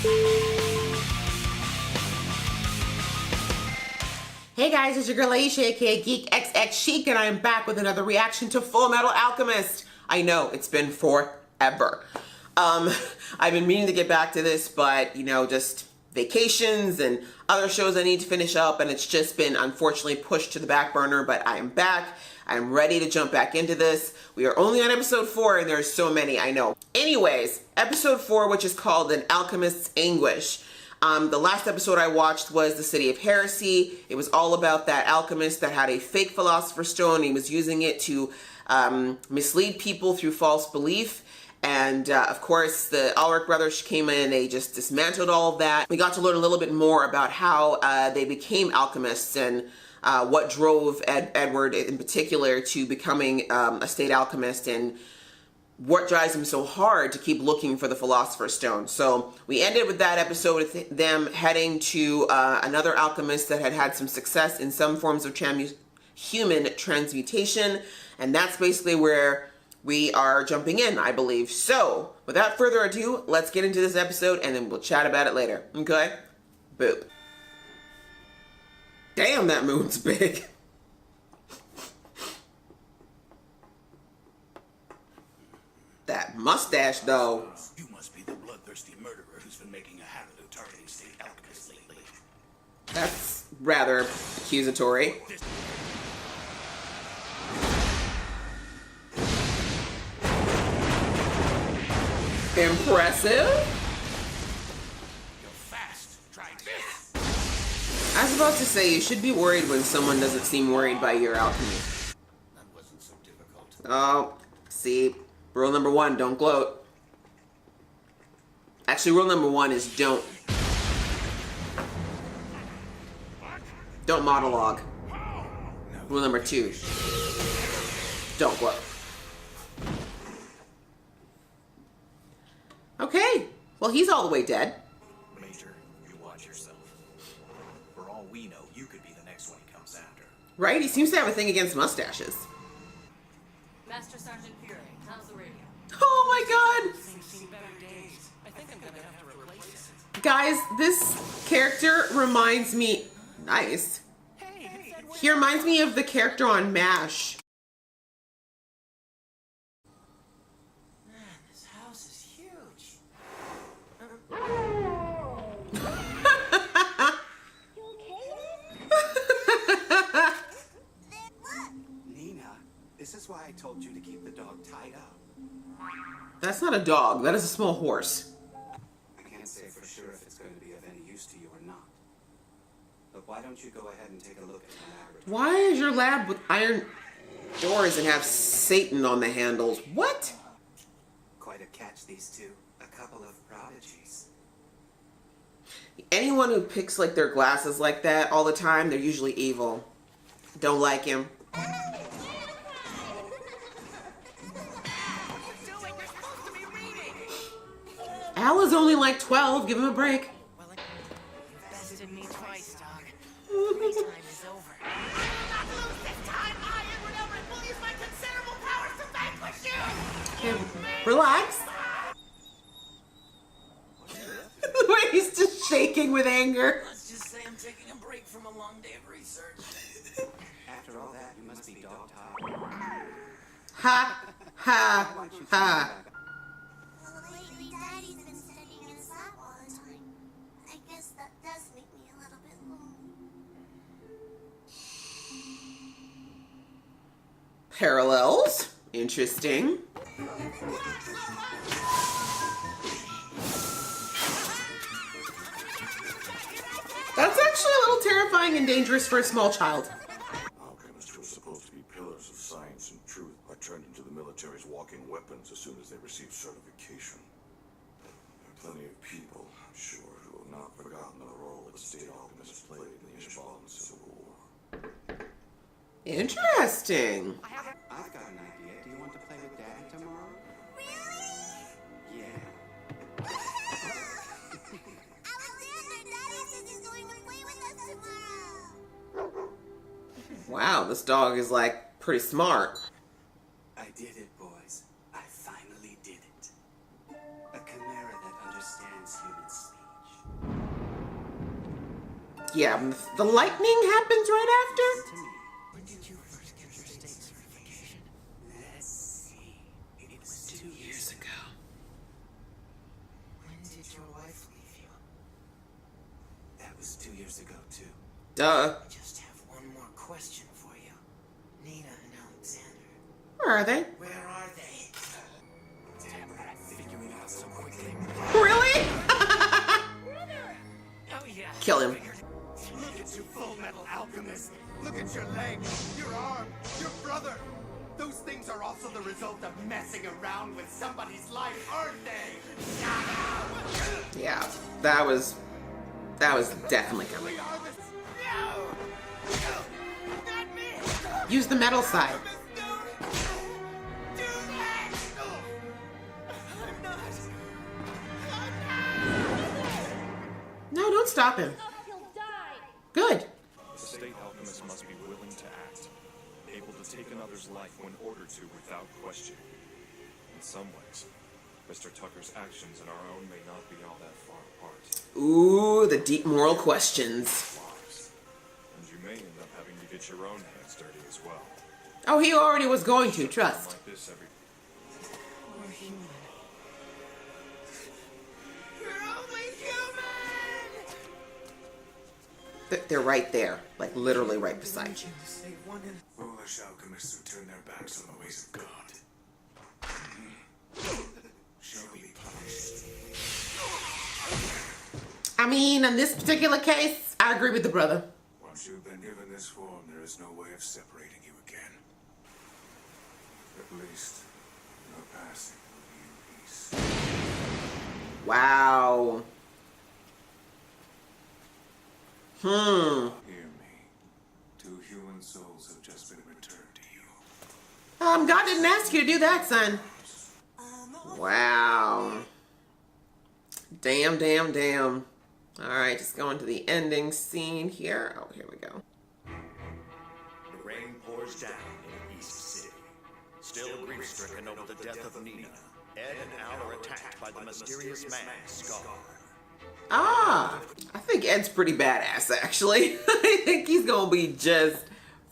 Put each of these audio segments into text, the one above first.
Hey guys, it's your girl Aisha, aka Geek XX Chic, and I am back with another reaction to Fullmetal Alchemist. I know, it's been forever. I've been meaning to get back to this, but you know, just vacations and other shows I need to finish up, and it's just been unfortunately pushed to the back burner, but I am back. I'm ready to jump back into this. We are only on episode 4, and there's so many, I know. Anyways, episode 4, which is called An Alchemist's Anguish. The last episode I watched was The City of Heresy. It was all about that alchemist that had a fake Philosopher's Stone. He was using it to mislead people through false belief. And of course, the Ulrich brothers came in and they just dismantled all of that. We got to learn a little bit more about how they became alchemists and what drove Edward in particular to becoming a state alchemist, and what drives him so hard to keep looking for the Philosopher's Stone. So we ended with that episode with them heading to another alchemist that had had some success in some forms of human transmutation. And that's basically where we are jumping in, I believe. So without further ado, let's get into this episode and then we'll chat about it later. Okay? Boop. Damn, that moon's big. That mustache, though. You must be the bloodthirsty murderer who's been making a habit of targeting state alchemists lately. That's rather accusatory. Impressive. You're fast. Try this. I was about to say, you should be worried when someone doesn't seem worried by your alchemy. That wasn't so difficult. Oh, see. Rule number 1, don't gloat. Actually, rule number 1 is don't monologue. Rule number 2, don't gloat. Okay, well, he's all the way dead. Major, you watch yourself. For all we know, you could be the next one he comes after. Right? He seems to have a thing against mustaches. Master Sergeant Fury, how's the radio? Oh my god! Seen better days. I think I'm gonna have to replace it. Guys, this character reminds me... Nice. Hey, He reminds me of the character on MASH. man, this house is huge. Nina, this is why I told you to keep the dog tied up. That's not a dog, that is a small horse. I can't say for sure if it's going to be of any use to you or not. But why don't you go ahead and take a look at the laboratory? Why is your lab with iron doors and have Satan on the handles? What? Quite a catch, these two. A couple of prodigies. Anyone who picks like their glasses like that all the time, they're usually evil. Don't like him. Al is only like 12, give him a break. Well, you bested me twice, Doc. Playtime is over. Okay, relax. The way he's just shaking with anger. Let's just say I'm taking a break from a long day of research. After all that, you must be dog-tired. Ha, ha, ha. Well, lately Daddy's been studying in his lab all the time. I guess that does make me a little bit lonely. Parallels. Interesting. That's actually a little terrifying and dangerous for a small child. Alchemists who are supposed to be pillars of science and truth are turned into the military's walking weapons as soon as they receive certification. There are plenty of people, I'm sure, who have not forgotten the role that state alchemists played in the Ishbalan Civil War. Interesting. I've got an idea. Do you want to play with Dad tomorrow? Really? Yeah. Alexander, Daddy says he's going to play with us tomorrow. Wow, this dog is like pretty smart. I did it, boys. I finally did it. A chimera that understands human speech. Yeah, the lightning happens right after. When did you first get your state certification? Let's see. It was 2 years ago. When did your wife leave you? That was 2 years ago, too. Duh. I just have one more question for you. Nina and Alexander. Where are they? Where are they? Damn it, I figured it out so quickly. Really? Oh yeah. Kill him. Look at you, Fullmetal Alchemist. Look at your leg, your arm, your brother. Those things are also the result of messing around with somebody's life, aren't they? Yeah, that was definitely coming. We are the... No! Not me! Use the metal side. No! Do that! I'm not... No, don't stop him. He'll die. Good. The state alchemist must be willing to act, able to take another's life when ordered to without question. In some ways, Mr. Tucker's actions and our own may not be all that far apart. Ooh, the deep moral questions. Lives. And you may end up having to get your own hands dirty as well. Oh, he already was going to, trust. Like this every... We're human. You're only human! They're right there, like literally right beside you. To save one and Foolish alchemists who turn their backs on the ways of God shall be punished. I mean, in this particular case, I agree with the brother. Once you've been given this form, there is no way of separating you again. At least, your passing will be in peace. Wow. Hear me. 2 human souls have just been returned to you. God didn't ask you to do that, son. Wow. Damn, damn, damn. All right, just going to the ending scene here. Oh, here we go. The rain pours down in East City. Still grief-stricken over the death of Nina, Ed and Al are attacked by the mysterious man, Scar. Ah, I think Ed's pretty badass, actually. I think he's gonna be just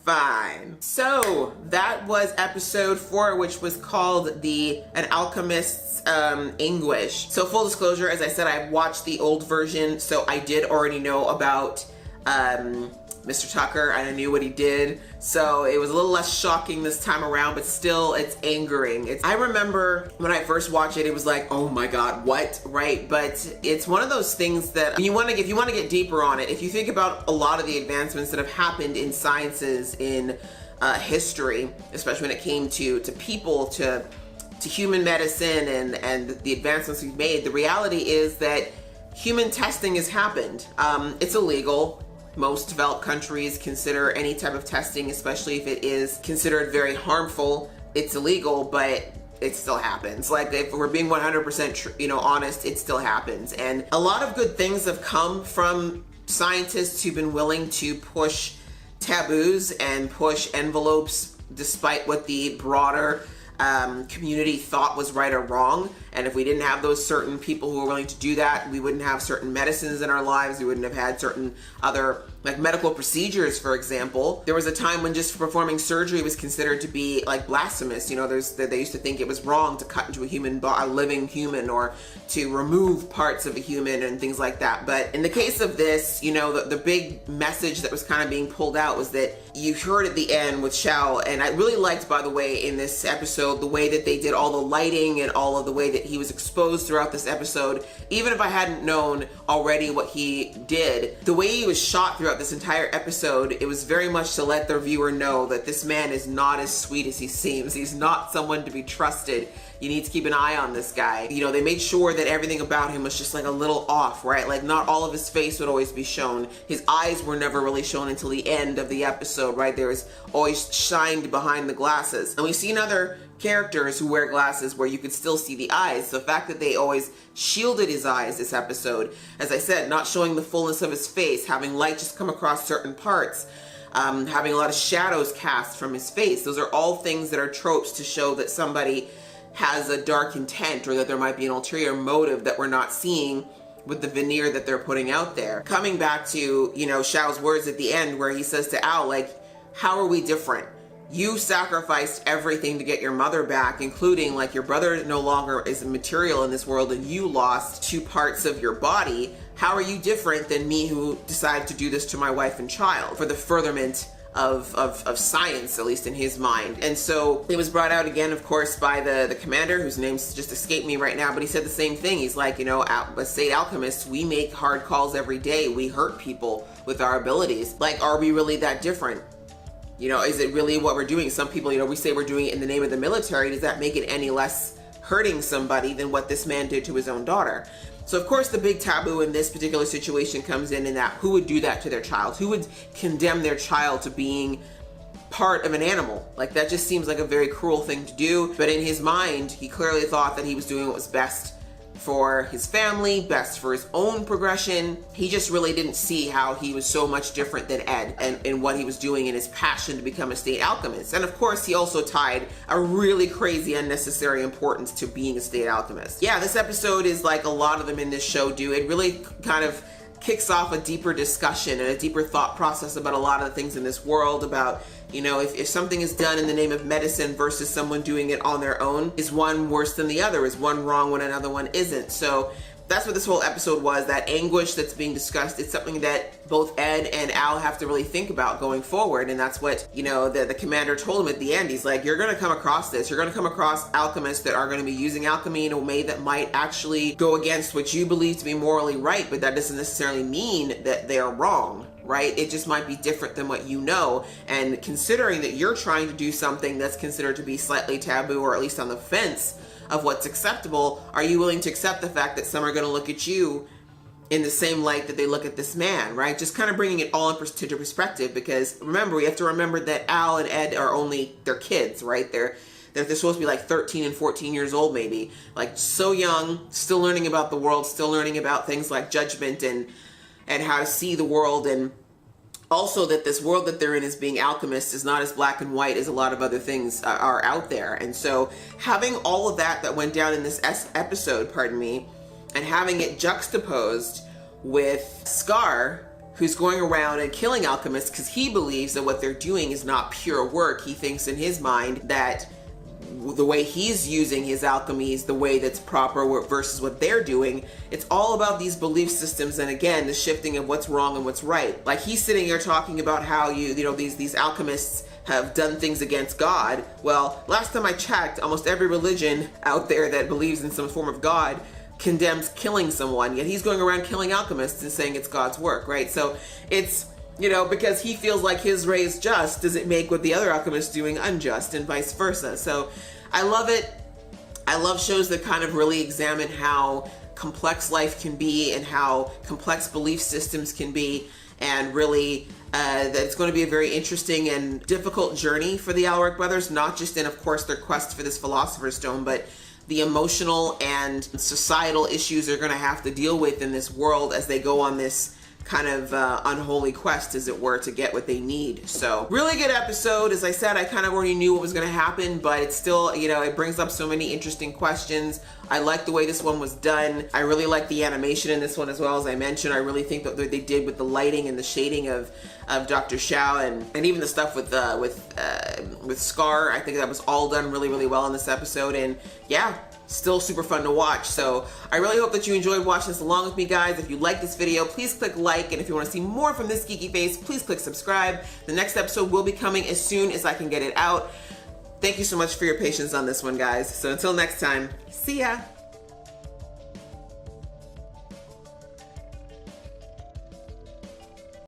fine. So that was episode 4, which was called An Alchemist's Anguish. So full disclosure, as I said, I watched the old version, so I did already know about Mr. Tucker, and I knew what he did. So it was a little less shocking this time around, but still it's angering. I remember when I first watched it, it was like, oh my God, what, right? But it's one of those things that if you want to get deeper on it, if you think about a lot of the advancements that have happened in sciences in history, especially when it came to people, to human medicine and the advancements we've made, the reality is that human testing has happened. It's illegal. Most developed countries consider any type of testing, especially if it is considered very harmful, it's illegal, but it still happens. Like, if we're being 100% honest, it still happens. And a lot of good things have come from scientists who've been willing to push taboos and push envelopes despite what the broader community thought was right or wrong. And if we didn't have those certain people who were willing to do that, we wouldn't have certain medicines in our lives. We wouldn't have had certain other, like, medical procedures, for example. There was a time when just performing surgery was considered to be like blasphemous. They used to think it was wrong to cut into a living human, or to remove parts of a human and things like that. But in the case of this, the big message that was kind of being pulled out was that you heard at the end with Shao, and I really liked, by the way, in this episode, the way that they did all the lighting and all of the way that he was exposed throughout this episode. Even if I hadn't known already what he did, the way he was shot throughout this entire episode, it was very much to let the viewer know that this man is not as sweet as he seems. He's not someone to be trusted. You need to keep an eye on this guy. They made sure that everything about him was just like a little off, right? Like, not all of his face would always be shown. His eyes were never really shown until the end of the episode, right? There was always shined behind the glasses. And we've seen other characters who wear glasses where you could still see the eyes. The fact that they always shielded his eyes this episode, as I said, not showing the fullness of his face, having light just come across certain parts, having a lot of shadows cast from his face. Those are all things that are tropes to show that somebody has a dark intent, or that there might be an ulterior motive that we're not seeing with the veneer that they're putting out there. Coming back to, you know, Xiao's words at the end where he says to Al, like, how are we different? You sacrificed everything to get your mother back, including like your brother no longer is material in this world and you lost 2 parts of your body. How are you different than me who decided to do this to my wife and child for the furtherment of science, at least in his mind? And so it was brought out again, of course, by the commander, whose name's just escaped me right now, but he said the same thing. He's like, you know, as state alchemists, we make hard calls every day. We hurt people with our abilities. Like, are we really that different? You know, is it really what we're doing? Some people, you know, we say we're doing it in the name of the military. Does that make it any less hurting somebody than what this man did to his own daughter? So of course the big taboo in this particular situation comes in that who would do that to their child? Who would condemn their child to being part of an animal? Like, that just seems like a very cruel thing to do. But in his mind, he clearly thought that he was doing what was best for his family, best for his own progression. He just really didn't see how he was so much different than Ed and what he was doing in his passion to become a state alchemist. And of course, he also tied a really crazy unnecessary importance to being a state alchemist. Yeah, this episode is like a lot of them in this show do. It really kind of kicks off a deeper discussion and a deeper thought process about a lot of the things in this world, about, you know, if something is done in the name of medicine versus someone doing it on their own, is one worse than the other? Is one wrong when another one isn't? So that's what this whole episode was, that anguish that's being discussed. It's something that both Ed and Al have to really think about going forward. And that's what, you know, the commander told him at the end. He's like, you're going to come across this. You're going to come across alchemists that are going to be using alchemy in a way that might actually go against what you believe to be morally right, but that doesn't necessarily mean that they're wrong, right? It just might be different than what you know. And considering that you're trying to do something that's considered to be slightly taboo, or at least on the fence of what's acceptable, are you willing to accept the fact that some are going to look at you in the same light that they look at this man, right? Just kind of bringing it all into perspective, because remember, we have to remember that Al and Ed are they're kids, right? They're supposed to be like 13 and 14 years old, maybe, like so young, still learning about the world, still learning about things like judgment and how to see the world, and also that this world that they're in as being alchemists is not as black and white as a lot of other things are out there. And so having all of that went down in this episode, and having it juxtaposed with Scar, who's going around and killing alchemists because he believes that what they're doing is not pure work. He thinks in his mind that the way he's using his alchemy is the way that's proper versus what they're doing. It's all about these belief systems, and again, the shifting of what's wrong and what's right. Like, he's sitting here talking about how these alchemists have done things against God. Well, last time I checked, almost every religion out there that believes in some form of God condemns killing someone, yet he's going around killing alchemists and saying it's God's work, right? So it's, you know, because he feels like his way is just, does it make what the other alchemists doing unjust, and vice versa? So I love it. I love shows that kind of really examine how complex life can be and how complex belief systems can be, and really that it's going to be a very interesting and difficult journey for the Alaric brothers, not just in, of course, their quest for this Philosopher's Stone, but the emotional and societal issues they're going to have to deal with in this world as they go on this kind of unholy quest, as it were, to get what they need. So really good episode. As I said, I kind of already knew what was going to happen, but it's still, you know, it brings up so many interesting questions. I like the way this one was done. I really like the animation in this one as well. As I mentioned, I really think that what they did with the lighting and the shading of Dr. Xiao and even the stuff with Scar, I think that was all done really, really well in this episode. And yeah, still super fun to watch. So I really hope that you enjoyed watching this along with me, guys. If you like this video, please click like, and if you want to see more from this geeky face, please click subscribe. The next episode will be coming as soon as I can get it out. Thank you so much for your patience on this one, guys. So until next time, see ya.